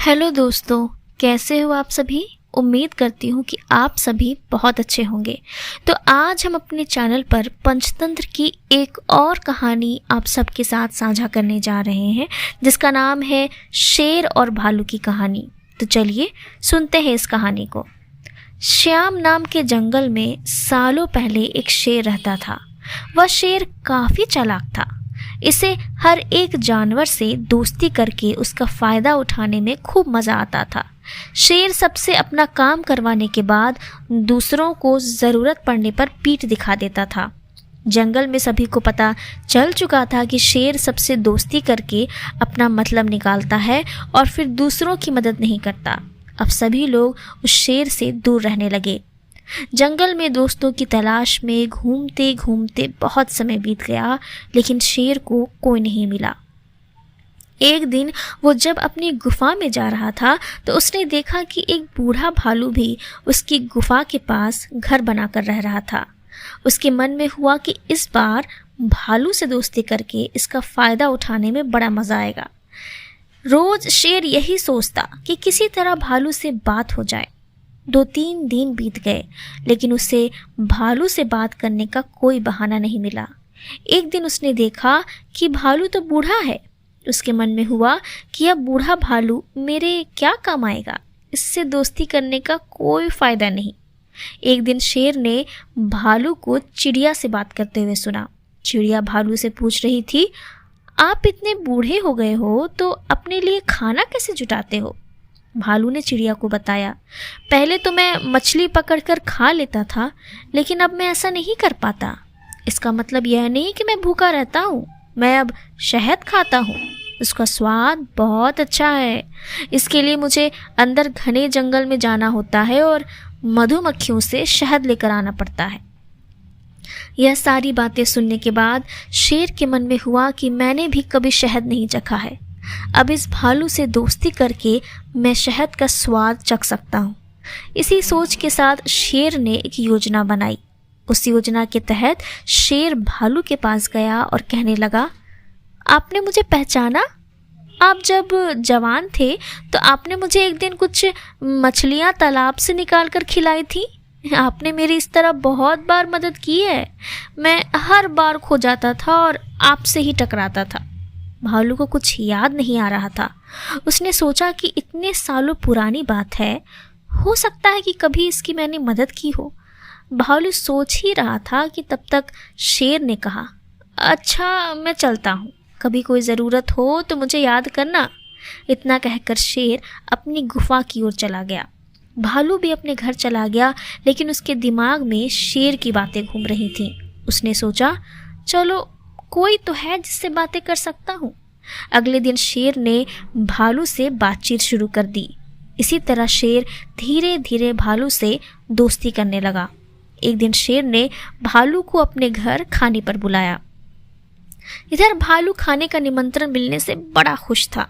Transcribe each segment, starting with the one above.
Hello दोस्तों, कैसे हो आप सभी। उम्मीद करती हूँ कि आप सभी बहुत अच्छे होंगे। तो आज हम अपने चैनल पर पंचतंत्र की एक और कहानी आप सबके साथ साझा करने जा रहे हैं, जिसका नाम है शेर और भालू की कहानी। तो चलिए सुनते हैं इस कहानी को। श्याम नाम के जंगल में सालों पहले एक शेर रहता था। वह शेर काफ़ी चालाक था। इसे हर एक जानवर से दोस्ती करके उसका फ़ायदा उठाने में खूब मज़ा आता था। शेर सबसे अपना काम करवाने के बाद दूसरों को ज़रूरत पड़ने पर पीठ दिखा देता था। जंगल में सभी को पता चल चुका था कि शेर सबसे दोस्ती करके अपना मतलब निकालता है और फिर दूसरों की मदद नहीं करता। अब सभी लोग उस शेर से दूर रहने लगे। जंगल में दोस्तों की तलाश में घूमते घूमते बहुत समय बीत गया, लेकिन शेर को कोई नहीं मिला। एक दिन वो जब अपनी गुफा में जा रहा था तो उसने देखा कि एक बूढ़ा भालू भी उसकी गुफा के पास घर बनाकर रह रहा था। उसके मन में हुआ कि इस बार भालू से दोस्ती करके इसका फ़ायदा उठाने में बड़ा मज़ा आएगा। रोज़ शेर यही सोचता कि किसी तरह भालू से बात हो जाए। 2-3 दिन बीत गए, लेकिन उसे भालू से बात करने का कोई बहाना नहीं मिला। एक दिन उसने देखा कि भालू तो बूढ़ा है। उसके मन में हुआ कि अब बूढ़ा भालू मेरे क्या काम आएगा, इससे दोस्ती करने का कोई फ़ायदा नहीं। एक दिन शेर ने भालू को चिड़िया से बात करते हुए सुना। चिड़िया भालू से पूछ रही थी, आप इतने बूढ़े हो गए हो तो अपने लिए खाना कैसे जुटाते हो। भालू ने चिड़िया को बताया, पहले तो मैं मछली पकड़कर खा लेता था, लेकिन अब मैं ऐसा नहीं कर पाता। इसका मतलब यह नहीं कि मैं भूखा रहता हूँ, मैं अब शहद खाता हूँ। उसका स्वाद बहुत अच्छा है। इसके लिए मुझे अंदर घने जंगल में जाना होता है और मधुमक्खियों से शहद लेकर आना पड़ता है। यह सारी बातें सुनने के बाद शेर के मन में हुआ कि मैंने भी कभी शहद नहीं चखा है। अब इस भालू से दोस्ती करके मैं शहद का स्वाद चख सकता हूँ। इसी सोच के साथ शेर ने एक योजना बनाई। उस योजना के तहत शेर भालू के पास गया और कहने लगा, आपने मुझे पहचाना? आप जब जवान थे तो आपने मुझे एक दिन कुछ मछलियाँ तालाब से निकाल कर खिलाई थी। आपने मेरी इस तरह बहुत बार मदद की है। मैं हर बार खो जाता था और आपसे ही टकराता था। भालू को कुछ याद नहीं आ रहा था। उसने सोचा कि इतने सालों पुरानी बात है, हो सकता है कि कभी इसकी मैंने मदद की हो। भालू सोच ही रहा था कि तब तक शेर ने कहा, अच्छा मैं चलता हूँ, कभी कोई ज़रूरत हो तो मुझे याद करना। इतना कहकर शेर अपनी गुफा की ओर चला गया। भालू भी अपने घर चला गया, लेकिन उसके दिमाग में शेर की बातें घूम रही थीं। उसने सोचा, चलो कोई तो है जिससे बातें कर सकता हूँ। अगले दिन शेर ने भालू से बातचीत शुरू कर दी। इसी तरह शेर धीरे धीरे भालू से दोस्ती करने लगा। एक दिन शेर ने भालू को अपने घर खाने पर बुलाया। इधर भालू खाने का निमंत्रण मिलने से बड़ा खुश था।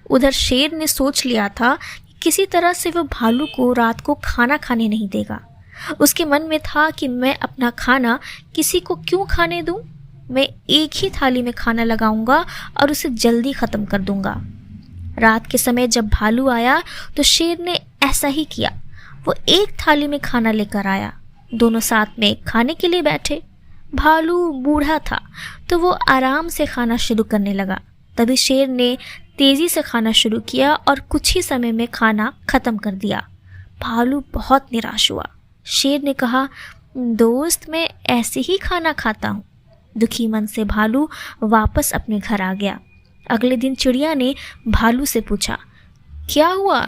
उधर शेर ने सोच लिया था कि किसी तरह से वह भालू को रात को खाना खाने नहीं देगा। उसके मन में था कि मैं अपना खाना किसी को क्यों खाने दूं, मैं एक ही थाली में खाना लगाऊंगा और उसे जल्दी ख़त्म कर दूंगा। रात के समय जब भालू आया तो शेर ने ऐसा ही किया। वो एक थाली में खाना लेकर आया। दोनों साथ में खाने के लिए बैठे। भालू बूढ़ा था तो वो आराम से खाना शुरू करने लगा। तभी शेर ने तेज़ी से खाना शुरू किया और कुछ ही समय में खाना ख़त्म कर दिया। भालू बहुत निराश हुआ। शेर ने कहा, दोस्त मैं ऐसे ही खाना खाता हूँ। दुखी मन से भालू वापस अपने घर आ गया। अगले दिन चिड़िया ने भालू से पूछा, क्या हुआ,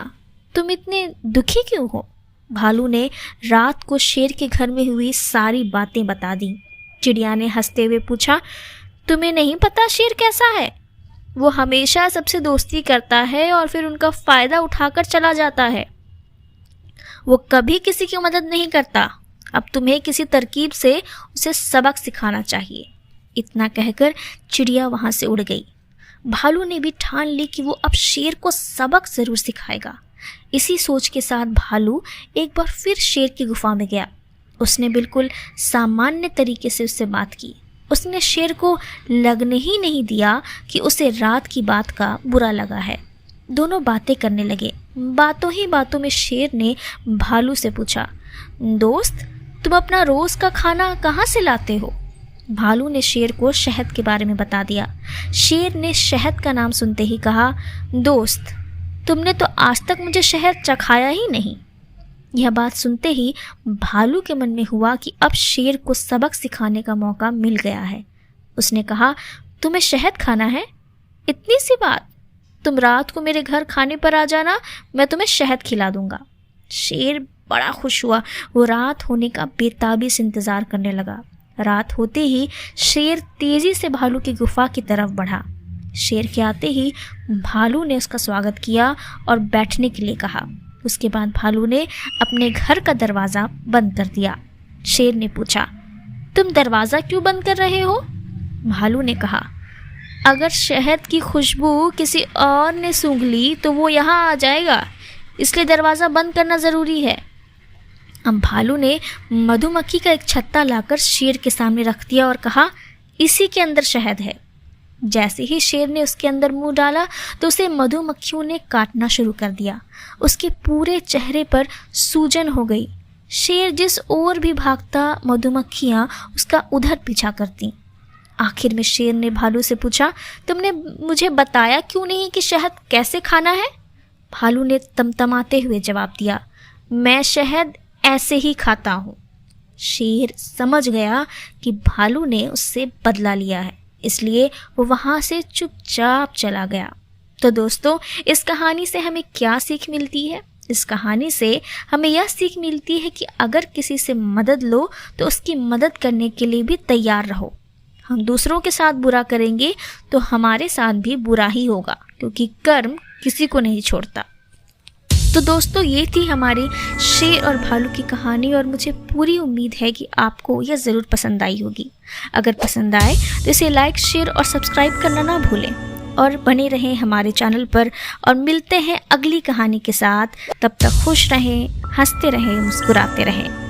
तुम इतने दुखी क्यों हो। भालू ने रात को शेर के घर में हुई सारी बातें बता दी। चिड़िया ने हंसते हुए पूछा, तुम्हें नहीं पता शेर कैसा है। वो हमेशा सबसे दोस्ती करता है और फिर उनका फ़ायदा उठाकर चला जाता है। वो कभी किसी की मदद नहीं करता। अब तुम्हें किसी तरकीब से उसे सबक सिखाना चाहिए। इतना कहकर चिड़िया वहाँ से उड़ गई। भालू ने भी ठान ली कि वो अब शेर को सबक ज़रूर सिखाएगा। इसी सोच के साथ भालू एक बार फिर शेर की गुफा में गया। उसने बिल्कुल सामान्य तरीके से उससे बात की। उसने शेर को लगने ही नहीं दिया कि उसे रात की बात का बुरा लगा है। दोनों बातें करने लगे। बातों ही बातों में शेर ने भालू से पूछा, दोस्त, तुम अपना रोज का खाना कहाँ से लाते हो? भालू ने शेर को शहद के बारे में बता दिया। शेर ने शहद का नाम सुनते ही कहा, दोस्त, तुमने तो आज तक मुझे शहद चखाया ही नहीं। यह बात सुनते ही भालू के मन में हुआ कि अब शेर को सबक सिखाने का मौका मिल गया है। उसने कहा, तुम्हें शहद खाना है? इतनी सी बात, तुम रात को मेरे घर खाने पर आ जाना, मैं तुम्हें शहद खिला दूंगा। शेर बड़ा खुश हुआ। वो रात होने का बेताबी से इंतज़ार करने लगा। रात होते ही शेर तेज़ी से भालू की गुफा की तरफ बढ़ा। शेर के आते ही भालू ने उसका स्वागत किया और बैठने के लिए कहा। उसके बाद भालू ने अपने घर का दरवाज़ा बंद कर दिया। शेर ने पूछा, तुम दरवाज़ा क्यों बंद कर रहे हो? भालू ने कहा, अगर शहद की खुशबू किसी और ने सूंघ ली तो वो यहाँ आ जाएगा, इसलिए दरवाज़ा बंद करना ज़रूरी है। अब भालू ने मधुमक्खी का एक छत्ता लाकर शेर के सामने रख दिया और कहा, इसी के अंदर शहद है। जैसे ही शेर ने उसके अंदर मुंह डाला तो उसे मधुमक्खियों ने काटना शुरू कर दिया। उसके पूरे चेहरे पर सूजन हो गई। शेर जिस ओर भी भागता, मधुमक्खियाँ उसका उधर पीछा करती। आखिर में शेर ने भालू से पूछा, तुमने मुझे बताया क्यों नहीं कि शहद कैसे खाना है? भालू ने तमतमाते हुए जवाब दिया, मैं शहद ऐसे ही खाता हूँ। शेर समझ गया कि भालू ने उससे बदला लिया है, इसलिए वो वहाँ से चुपचाप चला गया। तो दोस्तों, इस कहानी से हमें क्या सीख मिलती है? इस कहानी से हमें यह सीख मिलती है कि अगर किसी से मदद लो तो उसकी मदद करने के लिए भी तैयार रहो। हम दूसरों के साथ बुरा करेंगे तो हमारे साथ भी बुरा ही होगा, क्योंकि कर्म किसी को नहीं छोड़ता। तो दोस्तों, ये थी हमारी शेर और भालू की कहानी और मुझे पूरी उम्मीद है कि आपको यह ज़रूर पसंद आई होगी। अगर पसंद आए तो इसे लाइक, शेयर और सब्सक्राइब करना ना भूलें और बने रहें हमारे चैनल पर। और मिलते हैं अगली कहानी के साथ। तब तक खुश रहें, हंसते रहें, मुस्कुराते रहें।